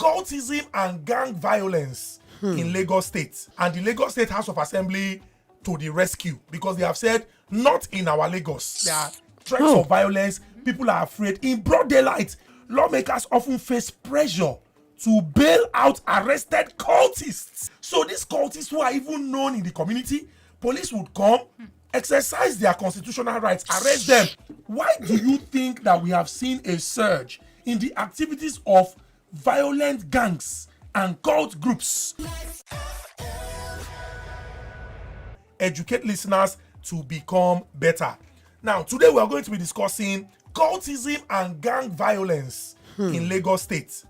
cultism and gang violence in Lagos State, and the Lagos State House of Assembly to the rescue, because they have said, not in our Lagos. There are threats of violence. People are afraid. In broad daylight, lawmakers often face pressure to bail out arrested cultists. So these cultists who are even known in the community, police would come, exercise their constitutional rights, arrest them. Why do you think that we have seen a surge in the activities of violent gangs and cult groups? Educate listeners to become better. Now, today we are going to be discussing cultism and gang violence in Lagos State,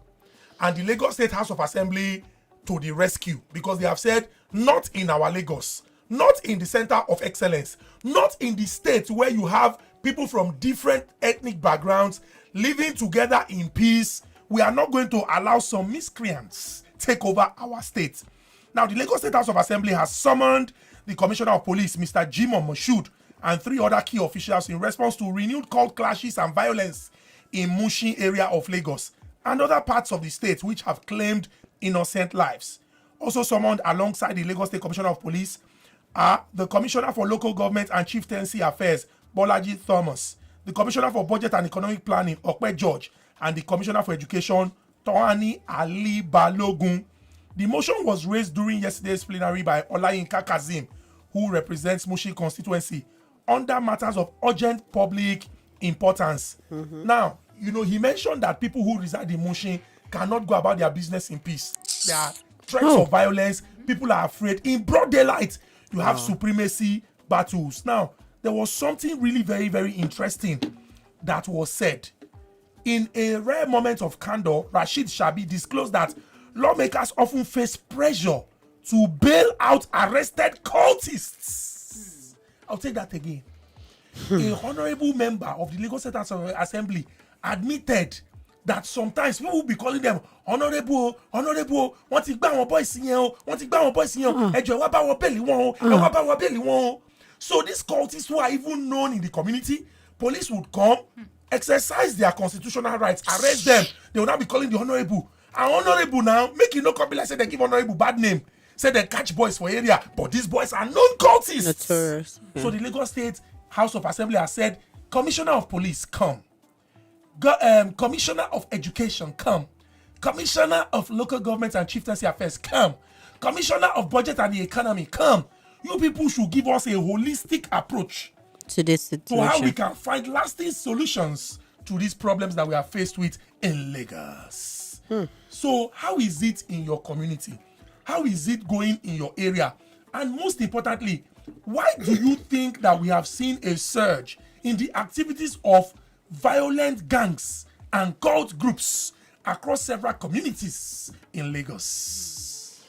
and the Lagos State House of Assembly to the rescue, because they have said, not in our Lagos, not in the center of excellence, not in the state where you have people from different ethnic backgrounds living together in peace. We are not going to allow some miscreants take over our state. Now, the Lagos State House of Assembly has summoned the Commissioner of Police, Mr. Jimoh Moshood, and 3 other key officials in response to renewed cult clashes and violence in Mushin area of Lagos and other parts of the state which have claimed innocent lives. Also summoned alongside the Lagos State Commissioner of Police are the Commissioner for Local Government and Chieftaincy Affairs, Bolaji Thomas, the Commissioner for Budget and Economic Planning, Okpe George, and the Commissioner for Education, Toani Ali Balogun. The motion was raised during yesterday's plenary by Olayinka Kazim, who represents Mushin constituency, under matters of urgent public importance. Now, he mentioned that people who reside in Mushin cannot go about their business in peace. There are threats of violence. People are afraid. In broad daylight, you have supremacy battles. Now, there was something really very, very interesting that was said. In a rare moment of candor, Rashid Shabi disclosed that lawmakers often face pressure to bail out arrested cultists. I'll take that again. A honorable member of the Lagos State Assembly admitted that sometimes people will be calling them honorable, wọ́n ti gbá àwọn boys yẹn o, ẹ jọ̀ọ́ ẹ wá bá wọn bẹ́ẹ̀lì wọn o. So these cultists who are even known in the community, police would come, exercise their constitutional rights, arrest them. They will now be calling the honorable. And honorable now, make it no come be like say they give honorable bad name. Say they catch boys for area, but these boys are known cultists. Notorious. So the Lagos State House of Assembly has said, Commissioner of Police, come. Commissioner of Education, come. Commissioner of Local Government and Chieftaincy Affairs, come. Commissioner of Budget and the Economy, come. You people should give us a holistic approach to this situation, to how we can find lasting solutions to these problems that we are faced with in Lagos. So how is it in your community? How is it going in your area? And most importantly, why do you think that we have seen a surge in the activities of violent gangs and cult groups across several communities in Lagos?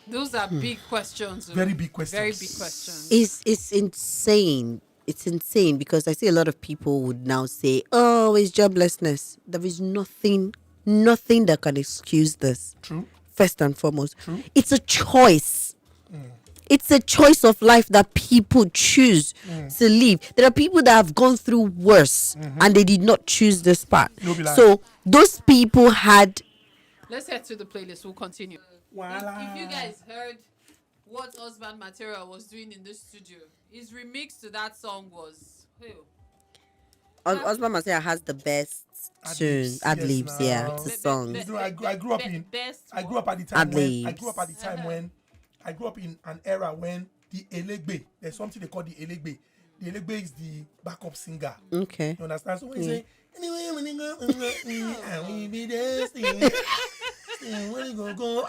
Those are big questions. Very big questions. Very big questions. It's insane. It's insane because I see a lot of people would now say, oh, it's joblessness. There is nothing that can excuse this. True. First and foremost. True. It's a choice. It's a choice of life that people choose to live. There are people that have gone through worse and they did not choose this path. So those people had... Let's head to the playlist. We'll continue. If you guys heard what Husband Material was doing in the studio, his remix to that song was... Osman Masaya has the best tune, ad-libs, to songs. I grew up at in an era when the Elegbe, there's something they call the Elegbe. The Elegbe is the backup singer. Okay. You understand? So when you say, anyway, when you go, and we be there, when you go.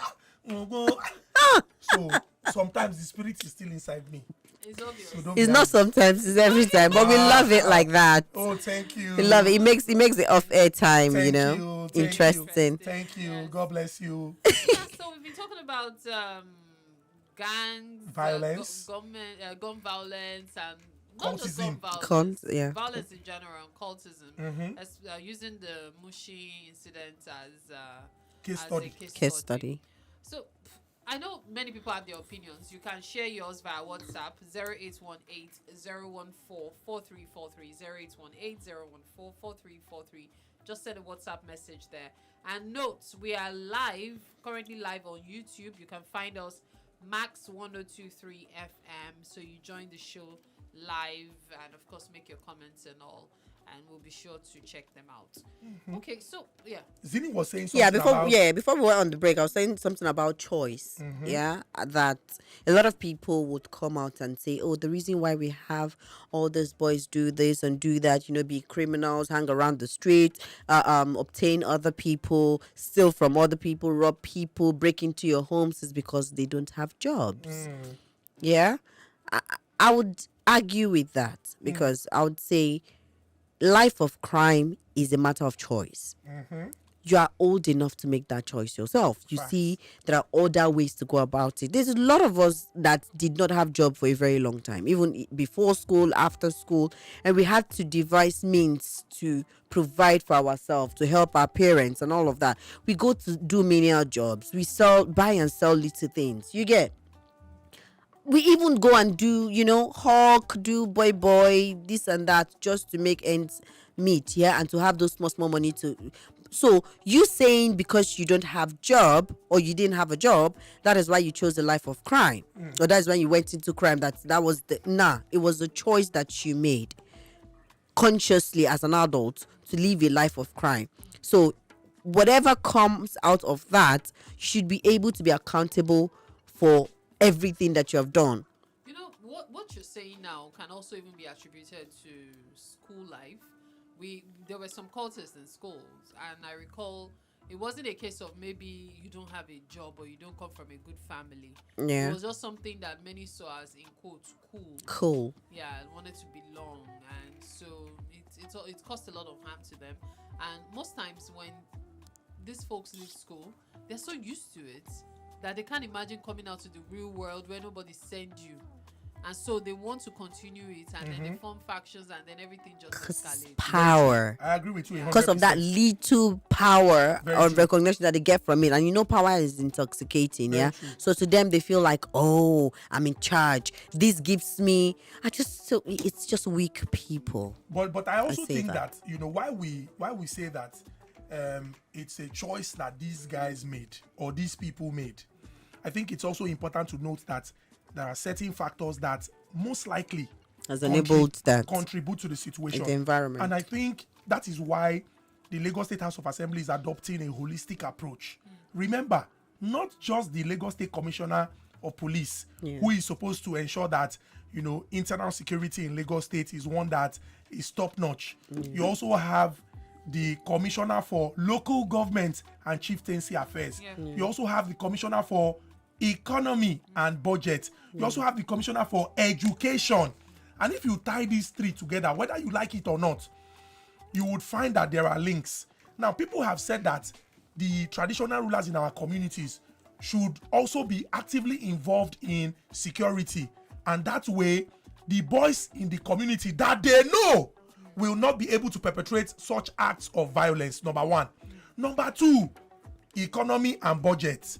So sometimes the spirit is still inside me. It's obvious. So It's not sometimes, it's every time. But we love it like that. Oh, thank you. We love it. It makes it off-air time, Thank interesting. Thank you. God bless you. So we've been talking about gangs, Violence. gun violence, and not just gun Cultism. violence, Violence in general, and cultism. As, using the Mushi incident as a Case study. So I know many people have their opinions. You can share yours via WhatsApp 0818-014-4343, 0818-014-4343. Just send a WhatsApp message there. And note, we are currently live on YouTube. You can find us Max 1023 FM. So you join the show live and of course make your comments and all. And we'll be sure to check them out. Okay, so yeah. Zini was saying something about... before we went on the break, I was saying something about choice. Yeah, that a lot of people would come out and say, "Oh, the reason why we have all these boys do this and do that, be criminals, hang around the street, obtain other people, steal from other people, rob people, break into your homes, is because they don't have jobs." Yeah, I would argue with that because I would say life of crime is a matter of choice. You are old enough to make that choice yourself. You see, there are other ways to go about it. There's a lot of us that did not have job for a very long time, even before school, after school, and we had to devise means to provide for ourselves, to help our parents and all of that. We go to do menial jobs. We buy and sell little things. You get. We even go and do, hawk, do boy, this and that, just to make ends meet, yeah, and to have those small money to. So you saying because you don't have job or you didn't have a job, that is why you chose a life of crime, or that's when you went into crime. That was it was a choice that you made consciously as an adult to live a life of crime. So whatever comes out of that, you should be able to be accountable for everything that you have done. What you're saying now can also even be attributed to school life. There were some cultists in schools, and I recall it wasn't a case of maybe you don't have a job or you don't come from a good family. Yeah, it was just something that many saw as, in quotes, cool. Yeah, wanted to belong, and so it caused a lot of harm to them. And most times when these folks leave school, they're so used to it that they can't imagine coming out to the real world where nobody send you, and so they want to continue it, and then they form factions, and then everything just escalates. Power. I agree with you 100%. Because of that little power or recognition that they get from it, and power is intoxicating. Very yeah true. So to them, they feel like, oh, I'm in charge, this gives me. It's just weak people. But I also say think that why we say that it's a choice that these guys made or these people made. I think it's also important to note that there are certain factors that most likely has enabled that contribute to the situation, the environment. And I think that is why the Lagos State House of Assembly is adopting a holistic approach. Remember, not just the Lagos State Commissioner of Police, who is supposed to ensure that internal security in Lagos State is one that is top notch. You also have the Commissioner for Local Government and Chieftaincy Affairs. You also have the Commissioner for Economy and Budget. You also have the Commissioner for Education. And if you tie these three together, whether you like it or not, you would find that there are links. Now, people have said that the traditional rulers in our communities should also be actively involved in security. And that way, the boys in the community that they know will not be able to perpetrate such acts of violence, number one. Number two, economy and budget.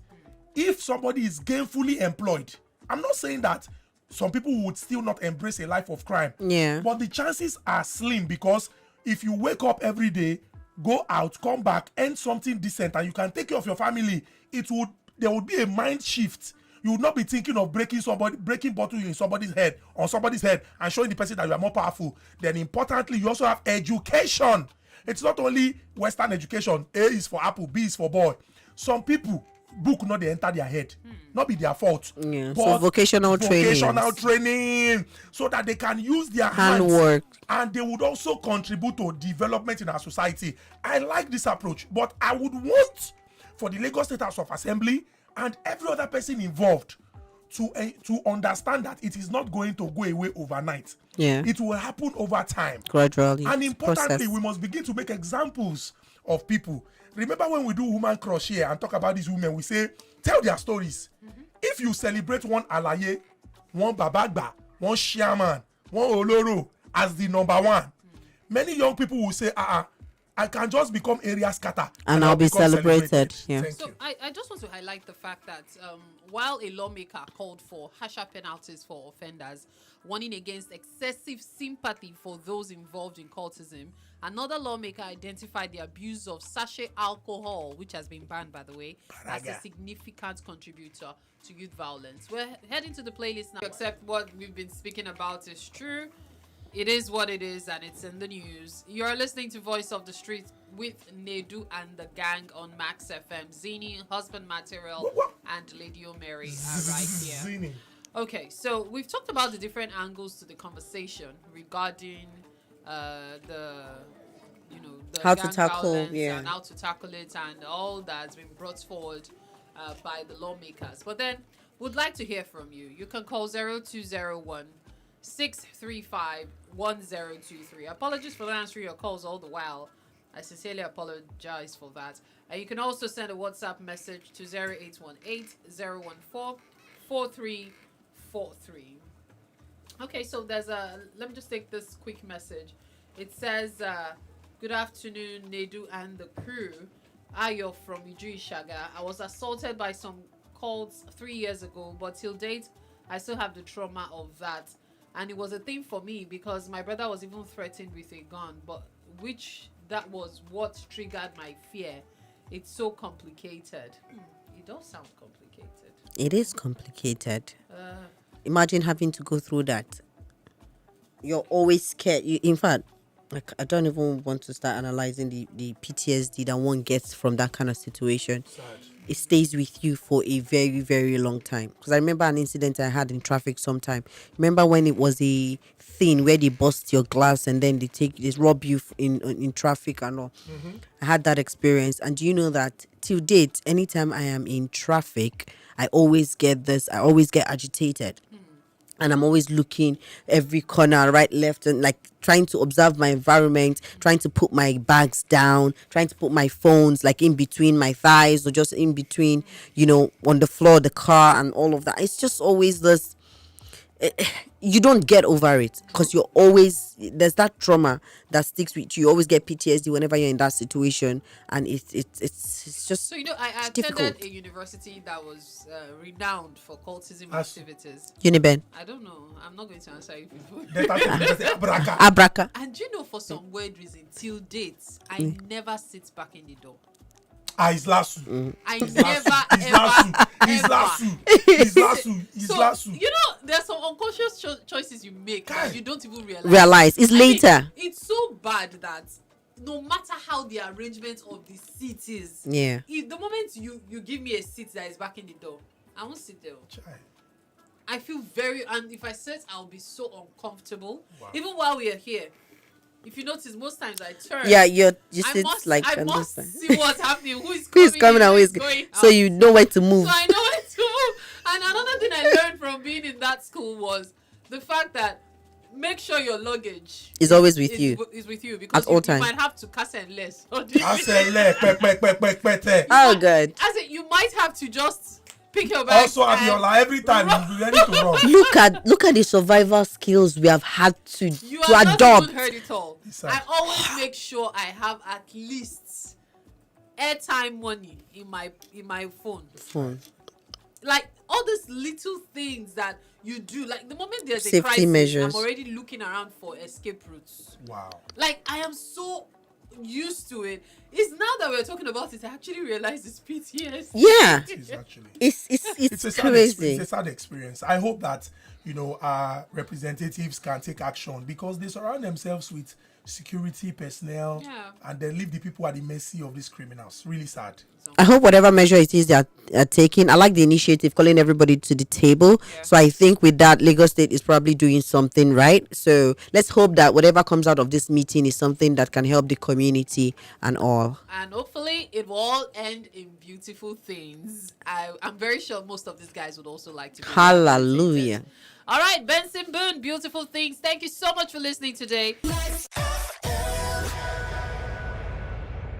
If somebody is gainfully employed, I'm not saying that some people would still not embrace a life of crime. Yeah. But the chances are slim, because if you wake up every day, go out, come back, earn something decent, and you can take care of your family, there would be a mind shift. You would not be thinking of breaking bottle in somebody's head, on somebody's head, and showing the person that you are more powerful. Then importantly, you also have education. It's not only Western education. A is for apple, B is for boy. Some people, book not they enter their head, not be their fault. Yeah. So vocational training, so that they can use their handwork, and they would also contribute to development in our society. I like this approach, but I would want for the Lagos State House of Assembly and every other person involved to understand that it is not going to go away overnight. Yeah, it will happen over time, gradually. And importantly, we must begin to make examples of people. Remember when we do woman crush here and talk about these women, we say, tell their stories. If you celebrate one alaye, one babagba, one shaman, one oloro as the number one, many young people will say, I can just become area scatter And I'll be become celebrated. Yeah. Thank So you. I just want to highlight the fact that while a lawmaker called for harsher penalties for offenders, warning against excessive sympathy for those involved in cultism, another lawmaker identified the abuse of sachet alcohol, which has been banned, by the way, as a Paraga. significant contributor to youth violence. We're heading to the playlist now. Except what we've been speaking about is true. It is what it is, and it's in the news. You're listening to Voice of the Street with Nedu and the gang on Max FM. Zini, Husband Material, and Lady O'Mary are right here. Zini. Okay, so we've talked about the different angles to the conversation regarding the How to gang tackle, violence yeah. and how to tackle it and all that's been brought forward by the lawmakers. But then would like to hear from you. You can call 0201 635 1023. Apologies for not answering your calls all the while. I sincerely apologize for that. And you can also send a WhatsApp message to 0818 014 4343. Okay, so there's let me just take this quick message. It says, good afternoon, Nedu and the crew. Ayo from Iju Ishaga. I was assaulted by some cults 3 years ago, but till date, I still have the trauma of that. And it was a thing for me because my brother was even threatened with a gun, but that was what triggered my fear. It's so complicated. It does sound complicated. It is complicated. Imagine having to go through that. You're always scared. In fact, like, I don't even want to start analyzing the PTSD that one gets from that kind of situation. Sad. It stays with you for a very, very long time. Because I remember an incident I had in traffic sometime. Remember when it was a thing where they bust your glass and then they rob you in traffic and all. I had that experience. And do you know that till date, anytime I am in traffic, I always get agitated. And I'm always looking every corner, right, left, and like trying to observe my environment, trying to put my bags down, trying to put my phones like in between my thighs or just in between, on the floor, the car and all of that. It's just always this, you don't get over it because there's that trauma that sticks with you. You always get PTSD whenever you're in that situation, and it's just So I attended difficult. a university that was renowned for cultism As- activities. Uniben, I don't know. I'm not going to answer you before. Abraka. Abraka. And for some weird reason, till date, I never sit back in the door. Islasu. I never Islasu. there's some unconscious choices you make that you don't even Realize it's later. It's so bad that no matter how the arrangement of the seat is, Yeah. if the moment you give me a seat that is back in the door, I won't sit there. I feel and if I sit, I'll be so uncomfortable. Wow. Even while we are here, if you notice, most times I turn. Yeah, you I sit must like on must this side. see what's happening. Who is Who is coming and who is going out. so you know where to move. So I know where to move. And another thing I learned from being in that school was the fact that make sure your luggage Is always with you. Is with you because At all you times. might have to cast and less. Oh God. As in, you might have to just pick your bag. Also, Abiola, every time you'll be ready to run. Look at the survival skills we have had to You are not adopt. even heard it all. Sad. I always make sure I have at least airtime money in my phone. Like all these little things that you do, like the moment there's Safety a crisis, measures. I'm already looking around for escape routes. Wow. Like I am so used to it. It's now that we're talking about it, I actually realize it's PTSD. Yeah. It's actually. It's It's a crazy. sad experience. I hope that our representatives can take action because they surround themselves with security personnel and then leave the people at the mercy of these criminals. Really sad. I hope whatever measure it is they are taking. I like the initiative calling everybody to the table. Yeah. So I think with that, Lagos State is probably doing something right. So let's hope that whatever comes out of this meeting is something that can help the community and all. And hopefully it will all end in beautiful things. I'm very sure most of these guys would also like to be Hallelujah. all right, Benson Boone, beautiful things. Thank you so much for listening today.